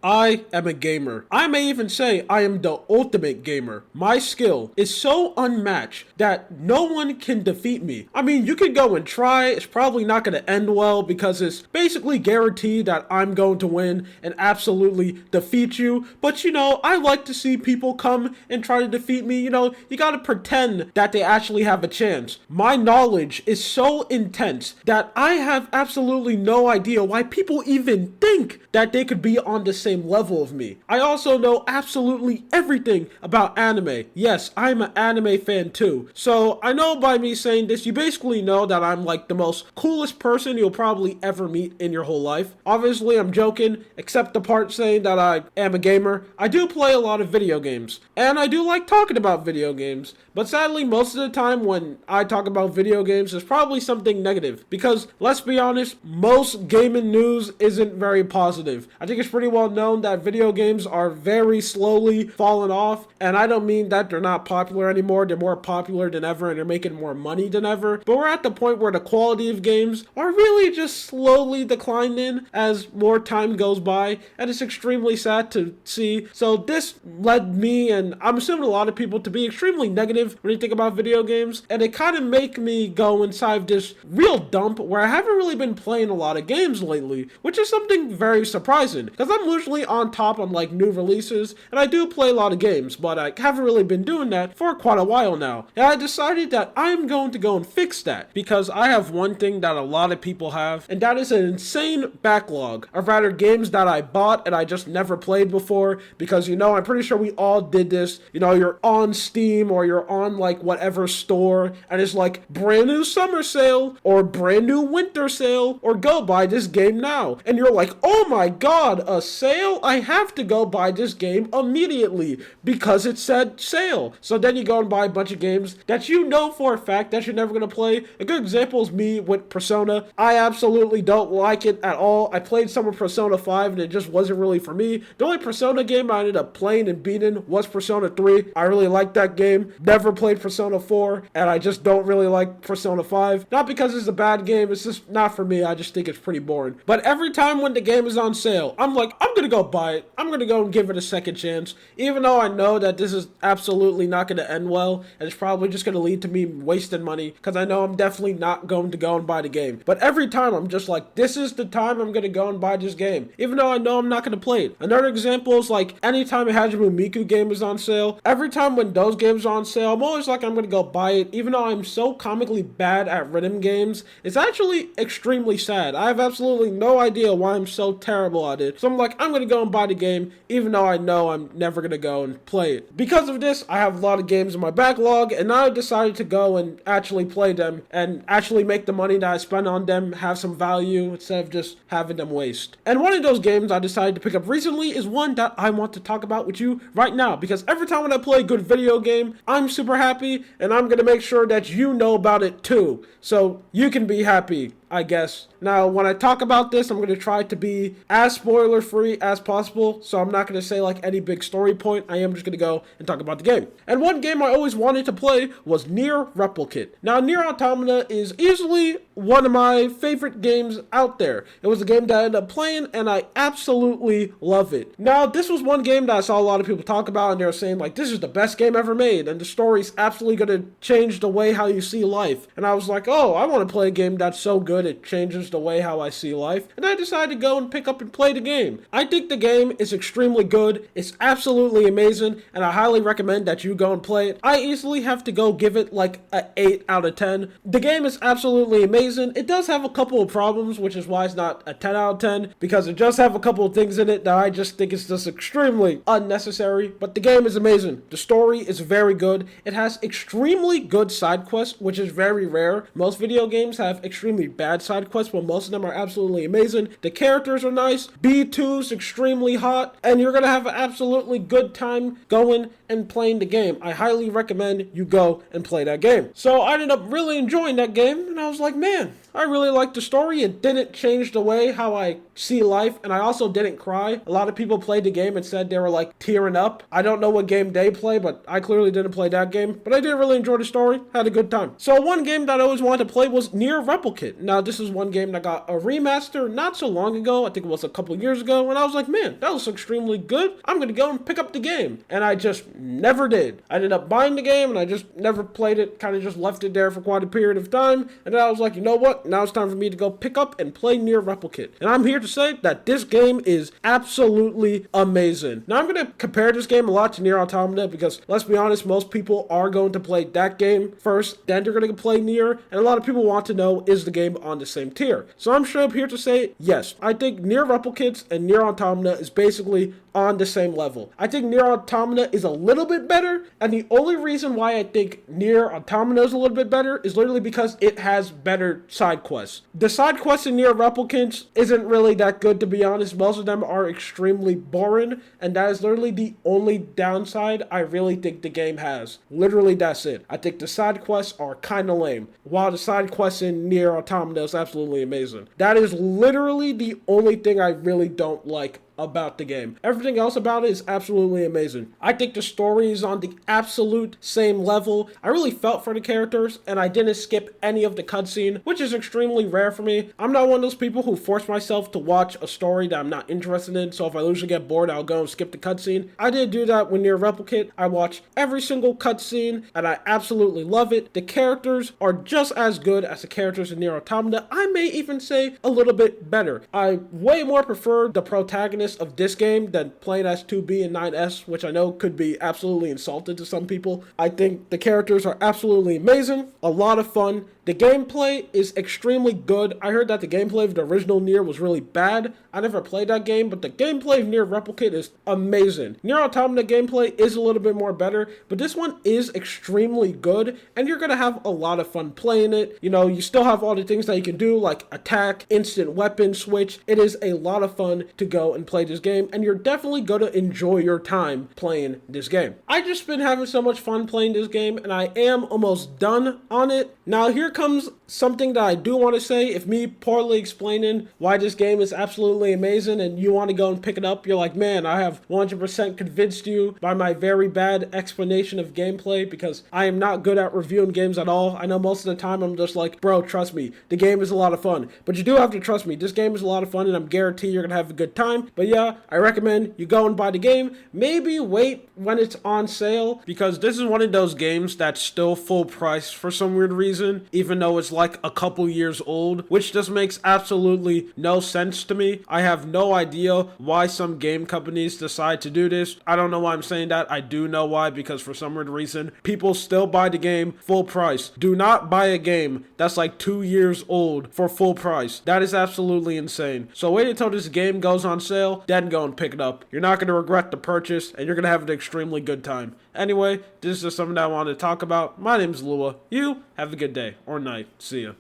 I am a gamer. I may even say I am the ultimate gamer. My skill is so unmatched that no one can defeat me. I mean, you can go and try. It's probably not going to end well because it's basically guaranteed that I'm going to win and absolutely defeat you. But I like to see people come and try to defeat me. You got to pretend that they actually have a chance. My knowledge is so intense that I have absolutely no idea why people even think that they could be on the same level of me. I also know absolutely everything about anime. Yes, I'm an anime fan too. So I know by me saying this, you basically know that I'm like the most coolest person you'll probably ever meet in your whole life. Obviously, I'm joking, except the part saying that I am a gamer. I do play a lot of video games, and I do like talking about video games. But sadly, most of the time when I talk about video games, there's probably something negative. Because, let's be honest, most gaming news isn't very positive. I think it's pretty well known that video games are very slowly falling off. And I don't mean that they're not popular anymore. They're more popular than ever and they're making more money than ever. But we're at the point where the quality of games are really just slowly declining as more time goes by. And it's extremely sad to see. So this led me, and I'm assuming a lot of people, to be extremely negative when you think about video games, and it kind of make me go inside this real dump where I haven't really been playing a lot of games lately, which is something very surprising because I'm usually on top on like new releases and I do play a lot of games, but I haven't really been doing that for quite a while now. And I decided that I'm going to go and fix that because I have one thing that a lot of people have, and that is an insane backlog of rather games that I bought and I just never played before because I'm pretty sure we all did this. You're on Steam or you're on like whatever store and it's like brand new summer sale or brand new winter sale or go buy this game now, and you're like, oh my god, a sale? I have to go buy this game immediately because it said sale. So then you go and buy a bunch of games that you know for a fact that you're never going to play. A good example is me with Persona. I absolutely don't like it at all. I played some of Persona 5 and it just wasn't really for me. The only Persona game I ended up playing and beating was Persona 3. I really liked that game. Never played Persona 4, and I just don't really like Persona 5. Not because it's a bad game, it's just not for me. I just think it's pretty boring. But every time when the game is on sale, I'm like, I'm gonna go buy it. I'm gonna go and give it a second chance, even though I know that this is absolutely not gonna end well, and it's probably just gonna lead to me wasting money, because I know I'm definitely not going to go and buy the game. But every time I'm just like, this is the time I'm gonna go and buy this game, even though I know I'm not gonna play it. Another example is like, anytime a Hajime Miku game is on sale, every time when those games are on sale, I'm always like, I'm gonna go buy it, even though I'm so comically bad at rhythm games. It's actually extremely sad. I have absolutely no idea why I'm so terrible at it. So I'm like, I'm gonna go and buy the game, even though I know I'm never gonna go and play it. Because of this, I have a lot of games in my backlog, and now I decided to go and actually play them and actually make the money that I spend on them have some value instead of just having them waste. And one of those games I decided to pick up recently is one that I want to talk about with you right now, because every time when I play a good video game, I'm super happy, and I'm gonna make sure that you know about it too, so you can be happy, I guess. Now, when I talk about this, I'm going to try to be as spoiler free as possible, so I'm not going to say like any big story point. I am just going to go and talk about the game. And one game I always wanted to play was Nier Replicant. Now, Nier Automata is easily one of my favorite games out there. It was a game that I ended up playing, and I absolutely love it. Now, this was one game that I saw a lot of people talk about, and they were saying like, this is the best game ever made, and the story's absolutely going to change the way how you see life. And I was like, oh, I want to play a game that's so good it changes the way how I see life, and I decided to go and pick up and play the game. I think the game is extremely good, it's absolutely amazing, and I highly recommend that you go and play it. I easily have to go give it like an 8 out of 10. The game is absolutely amazing. It does have a couple of problems, which is why it's not a 10 out of 10, because it does have a couple of things in it that I just think is just extremely unnecessary, but the game is amazing. The story is very good. It has extremely good side quests, which is very rare. Most video games have extremely bad side quests, but most of them are absolutely amazing. The characters are nice, B2's extremely hot, and you're gonna have an absolutely good time going and playing the game. I highly recommend you go and play that game. So I ended up really enjoying that game, and I was like, man, I really liked the story. It didn't change the way how I see life, and I also didn't cry. A lot of people played the game and said they were like tearing up. I don't know what game they play, but I clearly didn't play that game. But I did really enjoy the story, had a good time. So one game that I always wanted to play was Nier Replicant. Now this is one game that got a remaster not so long ago. I think it was a couple years ago, and I was like, man, that looks extremely good. I'm gonna go and pick up the game. And I just never did. I ended up buying the game and I just never played it, kind of just left it there for quite a period of time. And then I was like, you know what? Now it's time for me to go pick up and play Nier Replicant. And I'm here to say that this game is absolutely amazing. Now I'm going to compare this game a lot to Nier Automata because let's be honest, most people are going to play that game first, then they're going to play Nier, and a lot of people want to know, is the game on the same tier? So I'm straight up here to say, yes, I think Nier Replicant and Nier Automata is basically on the same level. I think Nier Automata is a little bit better, and the only reason why I think Nier Automata is a little bit better is literally because it has better side quests. The side quests in Nier Replicant isn't really that good, to be honest. Most of them are extremely boring, and that is literally the only downside I really think the game has. Literally, that's it. I think the side quests are kind of lame, while the side quests in Nier Automata is absolutely amazing. That is literally the only thing I really don't like about the game. Everything else about it is absolutely amazing. I think the story is on the absolute same level. I really felt for the characters, and I didn't skip any of the cutscene, which is extremely rare for me. I'm not one of those people who force myself to watch a story that I'm not interested in, so if I usually get bored, I'll go and skip the cutscene. I did do that with Nier Replicant. I watched every single cutscene, and I absolutely love it. The characters are just as good as the characters in Nier Automata. I may even say a little bit better. I way more prefer the protagonist of this game than playing as 2B and 9S, which I know could be absolutely insulting to some people. I think the characters are absolutely amazing, a lot of fun. The gameplay is extremely good. I heard that the gameplay of the original Nier was really bad. I never played that game, but the gameplay of Nier Replicant is amazing. Nier Automata gameplay is a little bit more better, but this one is extremely good, and you're going to have a lot of fun playing it. You know, you still have all the things that you can do, like attack, instant weapon switch. It is a lot of fun to go and play this game, and you're definitely going to enjoy your time playing this game. I just been having so much fun playing this game, and I am almost done on it. Now, here comes something that I do want to say. If me poorly explaining why this game is absolutely amazing and you want to go and pick it up, you're like, man, I have 100% convinced you by my very bad explanation of gameplay, because I am not good at reviewing games at all. I know most of the time I'm just like, bro, trust me, the game is a lot of fun. But you do have to trust me, this game is a lot of fun, and I'm guaranteed you're going to have a good time. But yeah, I recommend you go and buy the game. Maybe wait when it's on sale, because this is one of those games that's still full price for some weird reason, even though it's like a couple years old, which just makes absolutely no sense to me. I have no idea why some game companies decide to do this. I don't know why I'm saying that. I do know why, because for some weird reason, people still buy the game full price. Do not buy a game that's like 2 years old for full price. That is absolutely insane. So wait until this game goes on sale, then go and pick it up. You're not going to regret the purchase, and you're going to have an extremely good time. Anyway, this is just something that I wanted to talk about. My name's Lua. You have a good day or night. See ya.